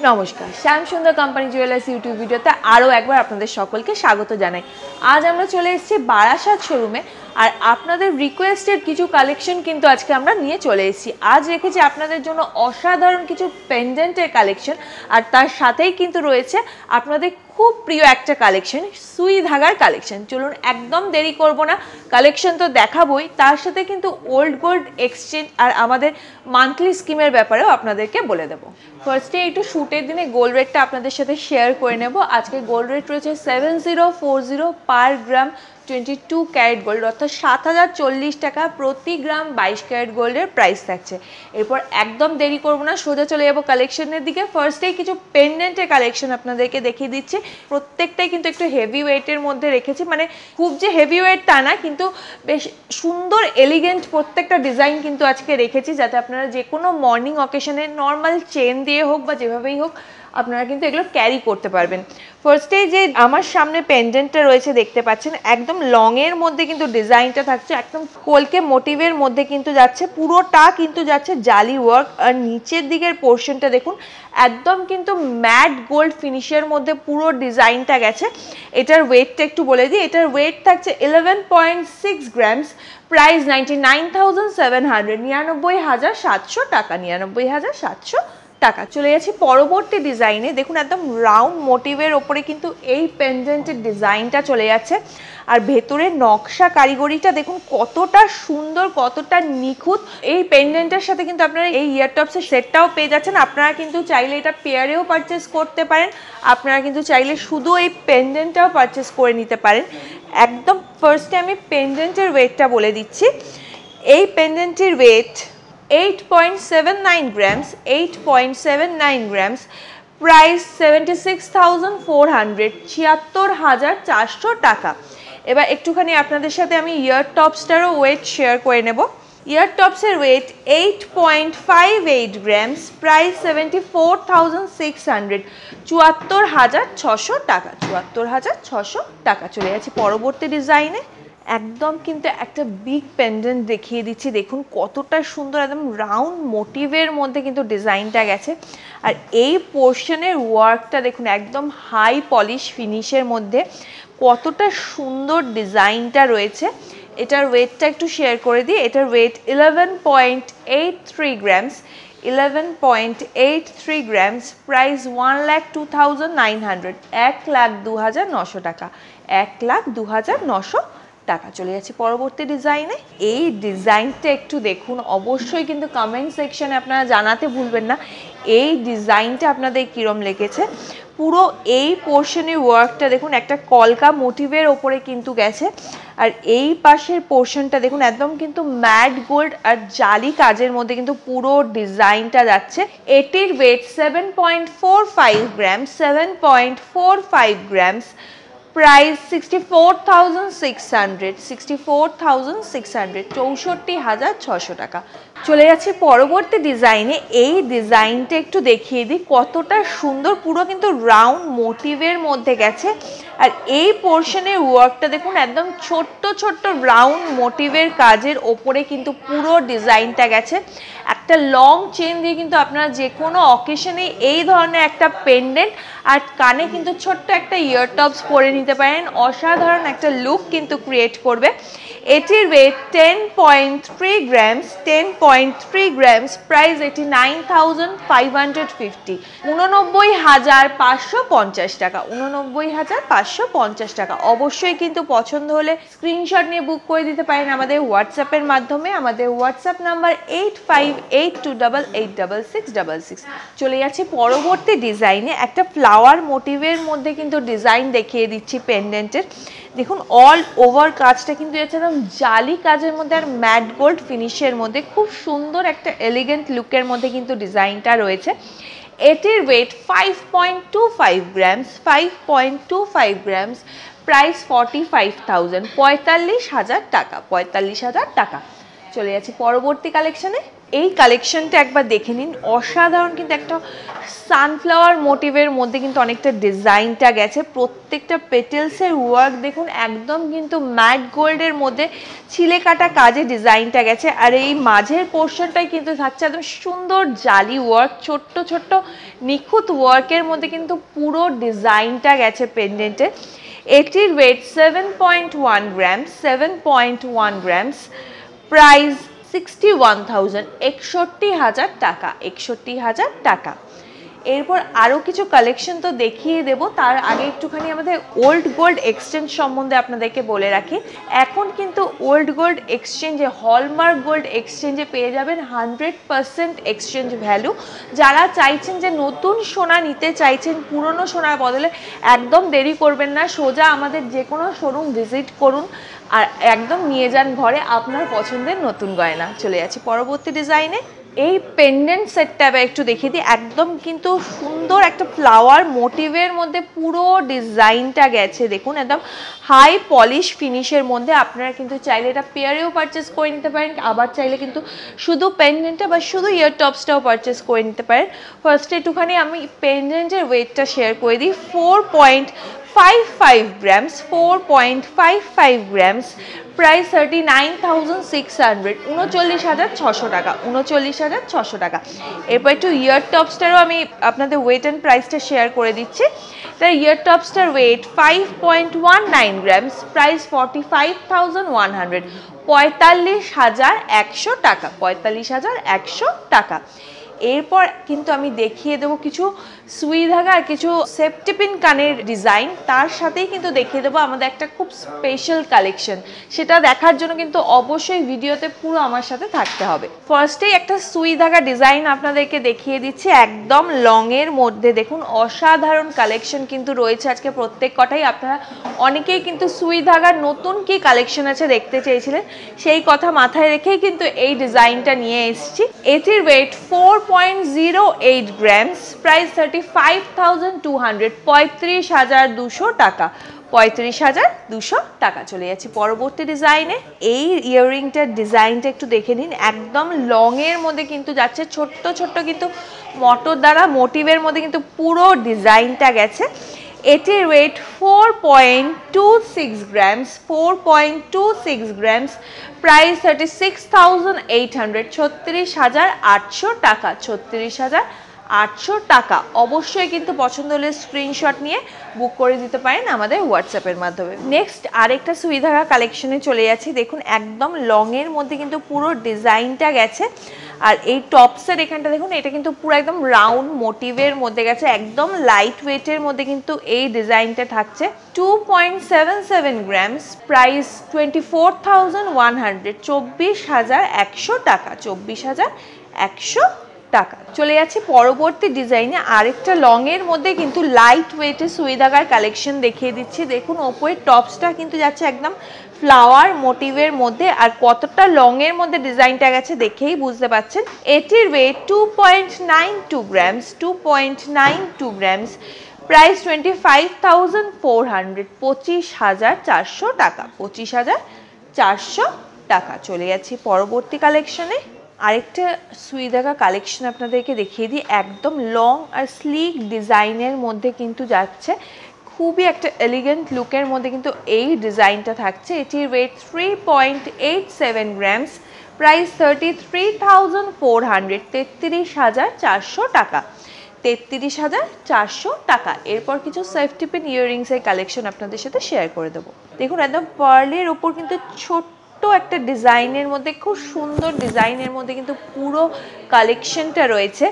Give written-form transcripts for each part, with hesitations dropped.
নমস্কার, Shyamsundar company jewellers YouTube ভিডিওতে আরও একবার আপনাদের সকলকে স্বাগত জানাই। আজ আমরা চলে এসেছি বারাসাত শোরুমে, আর আপনাদের রিকোয়েস্টেড কিছু কালেকশন কিন্তু আজকে আমরা নিয়ে চলে এসেছি। আজ রেখেছি আপনাদের জন্য অসাধারণ কিছু পেন্ডেন্টের কালেকশন, আর তার সাথেই কিন্তু রয়েছে আপনাদের খুব প্রিয় একটা কালেকশন, সুই ধাগার কালেকশন। চলুন একদম দেরি করব না, কালেকশন তো দেখাবই, তার সাথে কিন্তু ওল্ড গোল্ড এক্সচেঞ্জ আর আমাদের মান্থলি স্কিমের ব্যাপারেও আপনাদেরকে বলে দেবো। ফার্স্টে একটু শুটের দিনে গোল্ড রেটটা আপনাদের সাথে শেয়ার করে নেব। আজকে গোল্ড রেট রয়েছে 7040 পার গ্রাম 22 ক্যারেট গোল্ড, অর্থাৎ 7040 টাকা প্রতি গ্রাম 22 ক্যারেট গোল্ডের প্রাইস থাকছে। এরপর একদম দেরি করব না, সোজা চলে যাবো কালেকশনের দিকে। ফার্স্টেই কিছু পেন্ডেন্টের কালেকশন আপনাদেরকে দেখিয়ে দিচ্ছি। প্রত্যেকটাই কিন্তু একটু হেভি ওয়েটের মধ্যে রেখেছি, মানে খুব যে হেভি ওয়েট তা না, কিন্তু বেশ সুন্দর এলিগেন্ট প্রত্যেকটা ডিজাইন কিন্তু আজকে রেখেছি, যাতে আপনারা যে কোনো মর্নিং অকেশনে নর্মাল চেন দিয়ে হোক বা যেভাবেই হোক আপনারা কিন্তু এগুলো ক্যারি করতে পারবেন। ফার্স্টেই যে আমার সামনে পেন্ডেন্টটা রয়েছে দেখতে পাচ্ছেন, একদম লংয়ের মধ্যে কিন্তু ডিজাইনটা থাকছে, একদম কলকে মোটিভের মধ্যে কিন্তু যাচ্ছে, পুরোটা কিন্তু যাচ্ছে জালি ওয়ার্ক। আর নিচের দিকের পোর্শনটা দেখুন, একদম কিন্তু ম্যাট গোল্ড ফিনিশের মধ্যে পুরো ডিজাইনটা গেছে। এটার ওয়েটটা একটু বলে দিই, এটার ওয়েট থাকছে 11.6 গ্রামস, প্রাইস 99,700, 99,700 টাকা, 99,700 টাকা। চলে যাচ্ছি পরবর্তী ডিজাইনে। দেখুন একদম রাউন্ড মোটিভের ওপরে কিন্তু এই পেন্ডেন্টের ডিজাইনটা চলে যাচ্ছে, আর ভেতরের নকশা কারিগরিটা দেখুন কতটা সুন্দর, কতটা নিখুঁত। এই পেন্ডেন্টের সাথে কিন্তু আপনারা এই ইয়ারটপসের সেটটাও পেয়ে যাচ্ছেন। আপনারা কিন্তু চাইলে এটা পেয়ারেও পারচেস করতে পারেন, আপনারা কিন্তু চাইলে শুধু এই পেন্ডেন্টটাও পারচেস করে নিতে পারেন। একদম ফার্স্টে আমি পেন্ডেন্টের ওয়েটটা বলে দিচ্ছি। এই পেন্ডেন্টের ওয়েট 8.79 গ্রামস, 8.79 গ্রামস, প্রাইস 76,400, 76,400 টাকা। এবার একটুখানি আপনাদের সাথে আমি ইয়ার টপসটারও ওয়েট শেয়ার করে নেব। ইয়ার টপসের ওয়েট 8.58 গ্রামস, প্রাইস 74,600, 74,600 টাকা, 74,600 টাকা। চলে যাচ্ছি পরবর্তী ডিজাইনে। একদম কিন্তু একটা বিগ পেন্ডেন্ট দেখিয়ে দিচ্ছি, দেখুন কতটা সুন্দর, একদম রাউন্ড মোটিভের মধ্যে কিন্তু ডিজাইনটা গেছে। আর এই পোর্শনের ওয়ার্কটা দেখুন একদম হাই পলিশ ফিনিশের মধ্যে, কতটা সুন্দর ডিজাইনটা রয়েছে। এটার ওয়েটটা একটু শেয়ার করে দিই। এটার ওয়েট 11.83 গ্রামস, 11.83 গ্রামস, প্রাইস 1,02,900, 1,02,900 টাকা, 1,02,900 টাকা। চলে যাচ্ছি পরবর্তী ডিজাইনে। এই ডিজাইনটা একটু দেখুন, অবশ্যই কিন্তু কমেন্ট সেকশনে আপনারা জানাতে ভুলবেন না এই ডিজাইনটা আপনাদের কীরকম লেগেছে। পুরো এই পোর্শনের ওয়ার্কটা দেখুন একটা কলকা মোটিভের ওপরে কিন্তু গেছে, আর এই পাশের পোর্শনটা দেখুন একদম কিন্তু ম্যাট গোল্ড আর জালি কাজের মধ্যে কিন্তু পুরো ডিজাইনটা যাচ্ছে। এটির ওয়েট 7.45 গ্রামস, 7.45 গ্রামস, প্রাইস 64,600, 64,600, 64,600 টাকা। চলে যাচ্ছি পরবর্তী ডিজাইনে। এই ডিজাইনটা একটু দেখিয়ে দিই, কতটা সুন্দর, পুরো কিন্তু রাউন্ড মোটিভের মধ্যে গেছে। আর এই পোর্শনের ওয়ার্কটা দেখুন একদম ছোট্ট ছোট্ট রাউন্ড মোটিভের কাজের ওপরে কিন্তু পুরো ডিজাইনটা গেছে। একটা লং চেন দিয়ে কিন্তু আপনারা যে কোনো অকেশনে এই ধরনের একটা পেন্ডেন্ট আর কানে কিন্তু ছোট্ট একটা ইয়ারটপস পরে নিতে পারেন, অসাধারণ একটা লুক কিন্তু ক্রিয়েট করবে। এটির ওয়েট 10.3 গ্রামস, 10.3 গ্রামস, প্রাইস 89,550, 89,550 টাকা, 89,550 টাকা। অবশ্যই কিন্তু পছন্দ হলে স্ক্রিনশট নিয়ে বুক করে দিতে পারেন আমাদের হোয়াটসঅ্যাপের মাধ্যমে। আমাদের হোয়াটসঅ্যাপ নাম্বার 8582886666। চলে যাচ্ছি পরবর্তী ডিজাইনে। একটা ফ্লাওয়ার মোটিভের মধ্যে কিন্তু ডিজাইন দেখিয়ে দিচ্ছি পেন্ডেন্টের। দেখুন অল ওভার কাজটা কিন্তু একদম জালি কাজের মধ্যে আর ম্যাট গোল্ড ফিনিশের মধ্যে খুব সুন্দর একটা এলিগেন্ট লুকের মধ্যে কিন্তু ডিজাইনটা রয়েছে। এটির ওয়েট 5.25 গ্রামস, 5.25 গ্রামস, প্রাইস 45,000, 45,000 টাকা, 45,000 টাকা। চলে যাচ্ছি পরবর্তী কালেকশনে। এই কালেকশনটা একবার দেখে নিন, অসাধারণ কিন্তু একটা সানফ্লাওয়ার মোটিভের মধ্যে কিন্তু অনেকটা ডিজাইনটা গেছে। প্রত্যেকটা পেটেলসের ওয়ার্ক দেখুন একদম কিন্তু ম্যাট গোল্ডের মধ্যে ছিলে কাটা কাজে ডিজাইনটা গেছে। আর এই মাঝের পোর্শনটাই কিন্তু থাকছে একদম সুন্দর জালি ওয়ার্ক, ছোট্ট ছোট্ট নিখুঁত ওয়ার্কের মধ্যে কিন্তু পুরো ডিজাইনটা গেছে পেন্ডেন্টে। এটির ওয়েট 7.1 গ্রামস, 7.1 গ্রামস। প্রাইস 61,000, 61,000 টাকা, 61,000 টাকা। এরপর আরও কিছু কালেকশন তো দেখিয়ে দেব, তার আগে একটুখানি আমাদের ওল্ড গোল্ড এক্সচেঞ্জ সম্বন্ধে আপনাদেরকে বলে রাখি। এখন কিন্তু ওল্ড গোল্ড এক্সচেঞ্জে, হলমার্ক গোল্ড এক্সচেঞ্জে পেয়ে যাবেন 100% এক্সচেঞ্জ ভ্যালু। যারা চাইছেন যে নতুন সোনা নিতে চাইছেন পুরনো সোনার বদলে, একদম দেরি করবেন না, সোজা আমাদের যে কোনো শোরুম ভিজিট করুন আর একদম নিয়ে যান ঘরে আপনার পছন্দের নতুন গয়না। চলে যাচ্ছি পরবর্তী ডিজাইনে। এই পেন্ডেন্ট সেটটা একটু দেখিয়ে দিই, একদম কিন্তু সুন্দর একটা ফ্লাওয়ার মোটিভের মধ্যে পুরো ডিজাইনটা গেছে দেখুন, একদম হাই পলিশ ফিনিশের মধ্যে। আপনারা কিন্তু চাইলে এটা পেয়ারেও পারচেস করে নিতে পারেন, আবার চাইলে কিন্তু শুধু পেন্ডেন্টটা বা শুধু ইয়ার টপসটাও পারচেস করে নিতে পারেন। ফার্স্টে একটুখানি আমি পেন্ডেন্টের ওয়েটটা শেয়ার করে দিই। 4.55 গ্রামস, 4.55 গ্রামস। প্রাইস 39,600, 39,600 টাকা, 39,600 টাকা। এরপর একটু ইয়ার টপসটারও আমি আপনাদের ওয়েট অ্যান্ড প্রাইসটা শেয়ার করে দিচ্ছি। তার ইয়ার টপসটার ওয়েট 5.19 গ্রামস, প্রাইস 45,100, 45,100 টাকা, 45,100 টাকা। এরপর কিন্তু আমি দেখিয়ে দেবো কিছু সুই ধাগা আর কিছু সেফটি পিন কানের ডিজাইন, তার সাথেই কিন্তু দেখিয়ে দেবো আমাদের একটা খুব স্পেশাল কালেকশন। সেটা দেখার জন্য কিন্তু অবশ্যই ভিডিওতে পুরো আমার সাথে থাকতে হবে। ফার্স্টেই একটা সুই ধাগা ডিজাইন আপনাদেরকে দেখিয়ে দিচ্ছি, একদম লংয়ের মধ্যে দেখুন অসাধারণ কালেকশন কিন্তু রয়েছে আজকে প্রত্যেক কটাই। আপনারা অনেকেই কিন্তু সুই ধাগার নতুন কি কালেকশন আছে দেখতে চেয়েছিলেন, সেই কথা মাথায় রেখেই কিন্তু এই ডিজাইনটা নিয়ে এসেছি। এটির ওয়েট 4.08 গ্রামস, প্রাইস 35,200, 35,200 টাকা, 35,200 টাকা। চলে যাচ্ছি পরবর্তী ডিজাইনে। এই ইয়াররিংটার ডিজাইনটা একটু দেখে নিন, একদম লংয়ের মধ্যে কিন্তু যাচ্ছে, ছোট্ট ছোট্ট কিন্তু মটর দ্বারা মোটিভের মধ্যে কিন্তু পুরো ডিজাইনটা গেছে। এটির ওয়েট 4.26 গ্রামস, 4.26 গ্রামস। প্রাইস 36,800, 36,800 টাকা, 36,800 টাকা। অবশ্যই কিন্তু পছন্দ হলে স্ক্রিনশট নিয়ে বুক করে দিতে পারেন আমাদের হোয়াটসঅ্যাপের মাধ্যমে। নেক্সট আরেকটা সুই ধাগা কালেকশনে চলে যাচ্ছি। দেখুন একদম লংয়ের মধ্যে কিন্তু পুরো ডিজাইনটা গেছে। আর এই টপসের এখানটা দেখুন, এটা কিন্তু পুরো একদম রাউন্ড মোটিভের মধ্যে গেছে, একদম লাইট ওয়েটের মধ্যে কিন্তু এই ডিজাইনটা থাকছে। 2.77 গ্রামস, প্রাইস 24,100, 24,100 টাকা, 24,100 টাকা। চলে যাচ্ছি পরবর্তী ডিজাইনে। আরেকটা লংয়ের মধ্যে কিন্তু লাইট ওয়েটের সুই ধাগার কালেকশন দেখিয়ে দিচ্ছি। দেখুন ওপরের টপসটা কিন্তু যাচ্ছে একদম ফ্লাওয়ার মোটিভের মধ্যে, আর কতটা লংয়ের মধ্যে ডিজাইনটা গেছে দেখেই বুঝতে পাচ্ছেন। এটির ওয়েট 2.92 গ্রামস, 2.92 গ্রামস। প্রাইস 25,400, 25,400 টাকা, 25,400 টাকা। চলে যাচ্ছি পরবর্তী কালেকশনে। আরেকটা সুই ধাগা কালেকশন আপনাদেরকে দেখিয়ে দিই, একদম লং আর স্লিক ডিজাইনের মধ্যে কিন্তু যাচ্ছে, খুবই একটা এলিগেন্ট লুকের মধ্যে কিন্তু এই ডিজাইনটা থাকছে। এটির ওয়েট 3.87 গ্রামস, প্রাইস 33,400, 33,400 টাকা, 33,400 টাকা। এরপর কিছু সেফটি পিন ইয়াররিংসের কালেকশন আপনাদের সাথে শেয়ার করে দেবো। দেখুন একদম পার্লের ওপর কিন্তু ছোট্ট একটা ডিজাইনের মধ্যে, খুব সুন্দর ডিজাইনের মধ্যে কিন্তু পুরো কালেকশনটা রয়েছে।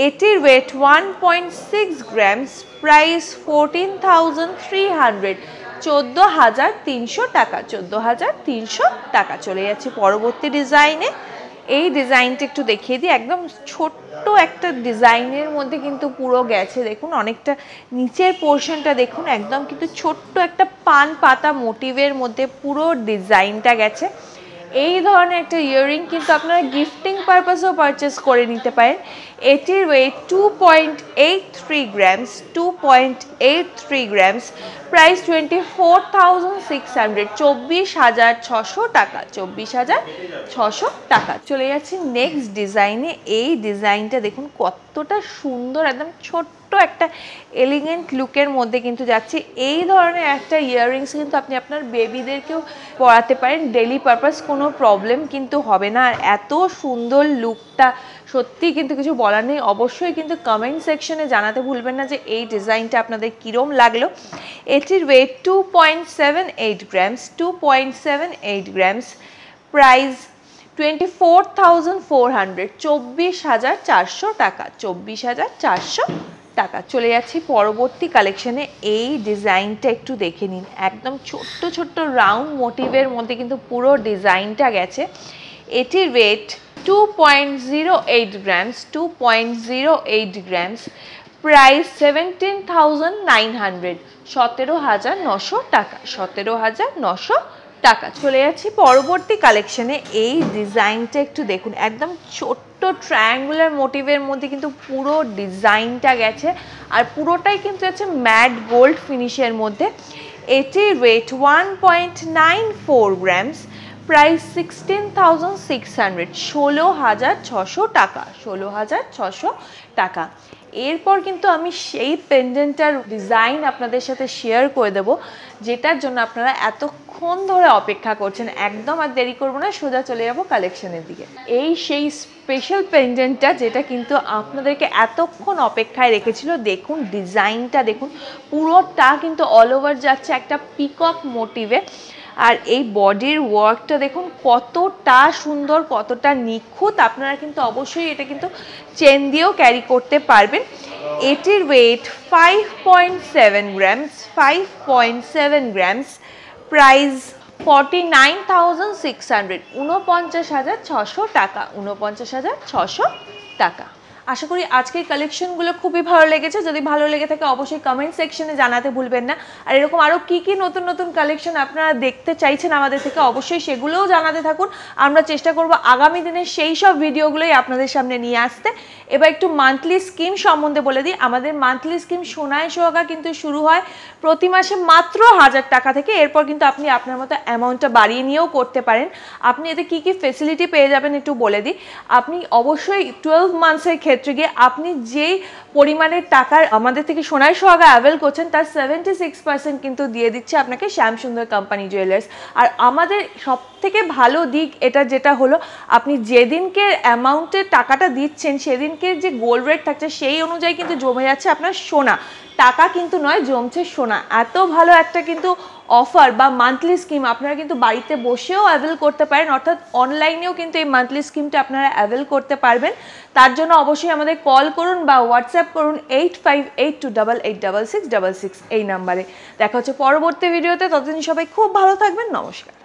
এটির ওয়েট 1.6 গ্রামস, প্রাইস 14,300, 14,300 টাকা, 14,300 টাকা। চলে যাচ্ছি পরবর্তী ডিজাইনে। এই ডিজাইনটা একটু দেখিয়ে দিই, একদম ছোট্ট একটা ডিজাইনের মধ্যে কিন্তু পুরো গেছে। দেখুন অনেকটা নিচের পোর্শনটা দেখুন, একদম কিন্তু ছোট্ট একটা পান পাতা মোটিভের মধ্যে পুরো ডিজাইনটা গেছে। এই ধরনের একটা ইয়াররিং কিন্তু আপনারা গিফটিং পারপাসেও পারচেস করে নিতে পারেন। এটির ওয়েট 2.83 গ্রামস, 2.83 গ্রামস, প্রাইস 24,600, 24,600 টাকা, 24,600 টাকা। চলে যাচ্ছি নেক্সট ডিজাইনে। এই ডিজাইনটা দেখুন কতটা সুন্দর, একদম ছোট্ট একটা এলিগেন্ট লুকের মধ্যে কিন্তু যাচ্ছে। এই ধরনের একটা ইয়াররিংস কিন্তু আপনি আপনার বেবিদেরকেও পরাতে পারেন, ডেইলি পারপাস কোনো প্রবলেম কিন্তু হবে না। আর এত সুন্দর লুকটা সত্যি কিন্তু কিছু বলার নেই। অবশ্যই কিন্তু কমেন্ট সেকশনে জানাতে ভুলবেন না যে এই ডিজাইনটা আপনাদের কীরকম লাগলো। এটির ওয়েট 2.78 গ্রামস, 2.78 গ্রামস, প্রাইস 24,400, 24,400 টাকা, 24,400 টাকা। চলে যাচ্ছি পরবর্তী কালেকশনে। এই ডিজাইনটা একটু দেখে নিন, একদম ছোট্ট ছোট্ট রাউন্ড মোটিভের মধ্যে কিন্তু পুরো ডিজাইনটা গেছে। এটির ওয়েট 2.08 গ্রামস, 2.08 গ্রামস, প্রাইস 17,900, 17,900 টাকা, 17,900 টাকা। চলে যাচ্ছি পরবর্তী কালেকশনে। এই ডিজাইনটা একটু দেখুন, একদম ছোট্ট ট্রায়াঙ্গুলার মোটিভের মধ্যে কিন্তু পুরো ডিজাইনটা গেছে আর পুরোটাই কিন্তু আছে ম্যাট গোল্ড ফিনিশের মধ্যে। এটির ওয়েট 1.94 গ্রামস, প্রাইস 16,600, 16,600 টাকা, 16,600 টাকা। এরপর কিন্তু আমি সেই পেন্ডেন্টটার ডিজাইন আপনাদের সাথে শেয়ার করে দেব, যেটার জন্য আপনারা এতক্ষণ ধরে অপেক্ষা করছেন। একদম আর দেরি করবো না, সোজা চলে যাব কালেকশনের দিকে। এই সেই স্পেশাল পেন্ডেন্টটা যেটা কিন্তু আপনাদেরকে এতক্ষণ অপেক্ষায় রেখেছিল। দেখুন ডিজাইনটা, দেখুন পুরোটা কিন্তু অল ওভার যাচ্ছে একটা পিকক মোটিভে। আর এই বডির ওয়ার্কটা দেখুন কতটা সুন্দর, কতটা নিখুঁত। আপনারা কিন্তু অবশ্যই এটা কিন্তু চেন দিয়েও ক্যারি করতে পারবেন। এটির ওয়েট 5.7 গ্রামস, 5.7 গ্রামস, প্রাইস 49,600, 49,600 টাকা, 49,600 টাকা। আশা করি আজকের কালেকশনগুলো খুবই ভালো লেগেছে। যদি ভালো লেগে থাকে অবশ্যই কমেন্ট সেকশনে জানাতে ভুলবেন না। আর এরকম আরও কী কী নতুন নতুন কালেকশন আপনারা দেখতে চাইছেন আমাদের থেকে অবশ্যই সেগুলোও জানাতে থাকুন। আমরা চেষ্টা করব আগামী দিনে সেই সব ভিডিওগুলোই আপনাদের সামনে নিয়ে আসতে। এবার একটু মান্থলি স্কিম সম্বন্ধে বলে দিই। আমাদের মান্থলি স্কিম সোনায় সোহাগা কিন্তু শুরু হয় প্রতি মাসে মাত্র 1,000 টাকা থেকে। এরপর কিন্তু আপনি আপনার মতো অ্যামাউন্টটা বাড়িয়ে নিয়েও করতে পারেন। আপনি এতে কী কী ফেসিলিটি পেয়ে যাবেন একটু বলে দিই। আপনি অবশ্যই 12 মান্থসের ক্ষেত্রে গিয়ে আপনি যেই পরিমাণের টাকার আমাদের থেকে সোনায় সোহাগা অ্যাভেল করছেন তার 76% কিন্তু দিয়ে দিচ্ছে আপনাকে শ্যামসুন্দর কোম্পানি জুয়েলার্স। আর আমাদের সব থেকে ভালো দিক এটা যেটা হলো, আপনি যেদিনকে অ্যামাউন্টের টাকাটা দিচ্ছেন সেদিনকে যে গোল্ড রেট থাকছে সেই অনুযায়ী কিন্তু জমে যাচ্ছে আপনার সোনা, টাকা কিন্তু নয়, জমছে সোনা। এত ভালো একটা কিন্তু অফার বা মান্থলি স্কিম আপনারা কিন্তু বাড়িতে বসেও অ্যাভেল করতে পারেন, অর্থাৎ অনলাইনেও কিন্তু এই মান্থলি স্কিমটা আপনারা অ্যাভেল করতে পারবেন। তার জন্য অবশ্যই আমাদের কল করুন বা হোয়াটসঅ্যাপ করুন 8582886666 এই নাম্বারে। দেখা হচ্ছে পরবর্তী ভিডিওতে। ততদিন সবাই খুব ভালো থাকবেন। নমস্কার।